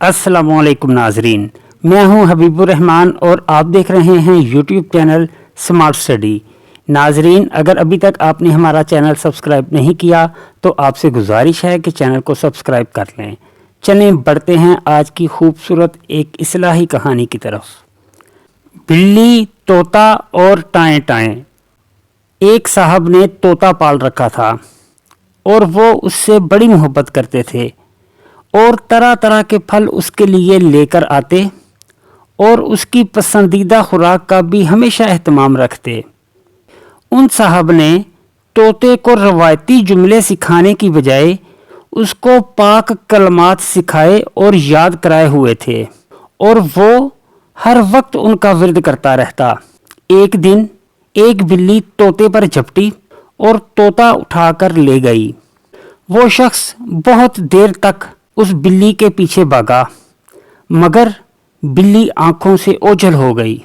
अस्सलामुअलैकुम नाजरीन, मैं हूं हबीबुर रहमान और आप देख रहे हैं यूट्यूब चैनल स्मार्ट स्टडी। नाजरीन, अगर अभी तक आपने हमारा चैनल सब्सक्राइब नहीं किया तो आपसे गुजारिश है कि चैनल को सब्सक्राइब कर लें। चलें बढ़ते हैं आज की खूबसूरत एक इस्लाही कहानी की तरफ। बिल्ली, तोता और टाएं टाएं। एक साहब ने तोता पाल रखा था और वो उससे बड़ी मोहब्बत करते थे और तरह तरह के फल उसके लिए लेकर आते और उसकी पसंदीदा खुराक का भी हमेशा एहतमाम रखते। उन साहब ने तोते को रवायती जुमले सिखाने की बजाय उसको पाक कलमात सिखाए और याद कराए हुए थे और वो हर वक्त उनका विर्द करता रहता। एक दिन एक बिल्ली तोते पर झपटी और तोता उठाकर ले गई। वो शख्स बहुत देर तक उस बिल्ली के पीछे भागा, मगर बिल्ली आंखों से ओझल हो गई।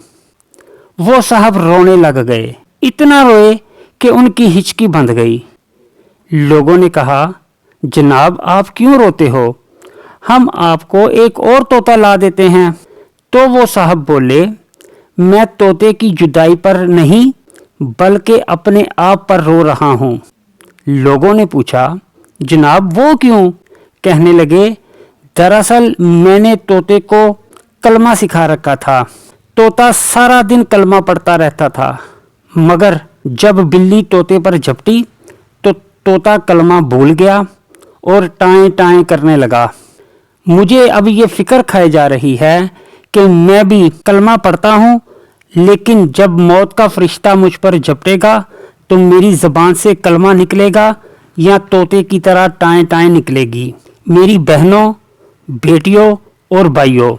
वो साहब रोने लग गए, इतना रोए कि उनकी हिचकी बंध गई। लोगों ने कहा, जनाब आप क्यों रोते हो, हम आपको एक और तोता ला देते हैं। तो वो साहब बोले, मैं तोते की जुदाई पर नहीं बल्कि अपने आप पर रो रहा हूँ। लोगों ने पूछा, जनाब वो क्यों? कहने लगे, दरअसल मैंने तोते को कलमा सिखा रखा था। तोता सारा दिन कलमा पढ़ता रहता था, मगर जब बिल्ली तोते पर झपटी तो तोता कलमा भूल गया और टाएं टाएं करने लगा। मुझे अब ये फिक्र खाई जा रही है कि मैं भी कलमा पढ़ता हूँ, लेकिन जब मौत का फरिश्ता मुझ पर झपटेगा तो मेरी ज़बान से कलमा निकलेगा या तोते की तरह टाएं टाएं निकलेगी। मेरी बहनों, बेटियों और भाइयों,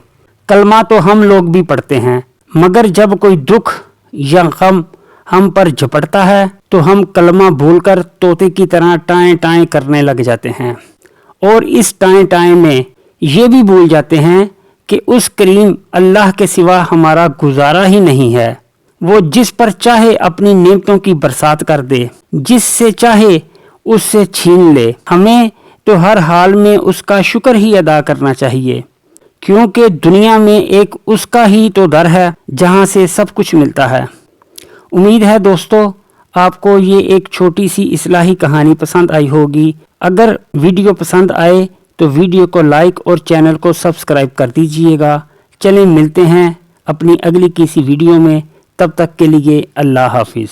कलमा तो हम लोग भी पढ़ते हैं, मगर जब कोई दुख या गम हम पर झपटता है तो हम कलमा भूलकर तोते की तरह टाएं टाएं करने लग जाते हैं और इस टाएं टाएं में ये भी भूल जाते हैं कि उस करीम अल्लाह के सिवा हमारा गुजारा ही नहीं है। वो जिस पर चाहे अपनी नेमतों की बरसात कर दे, जिससे चाहे उससे छीन ले। हमें तो हर हाल में उसका शुक्र ही अदा करना चाहिए, क्योंकि दुनिया में एक उसका ही तो दर है जहां से सब कुछ मिलता है। उम्मीद है दोस्तों आपको ये एक छोटी सी इस्लाही कहानी पसंद आई होगी। अगर वीडियो पसंद आए तो वीडियो को लाइक और चैनल को सब्सक्राइब कर दीजिएगा। चलें मिलते हैं अपनी अगली किसी वीडियो में, तब तक के लिए अल्लाह हाफिज़।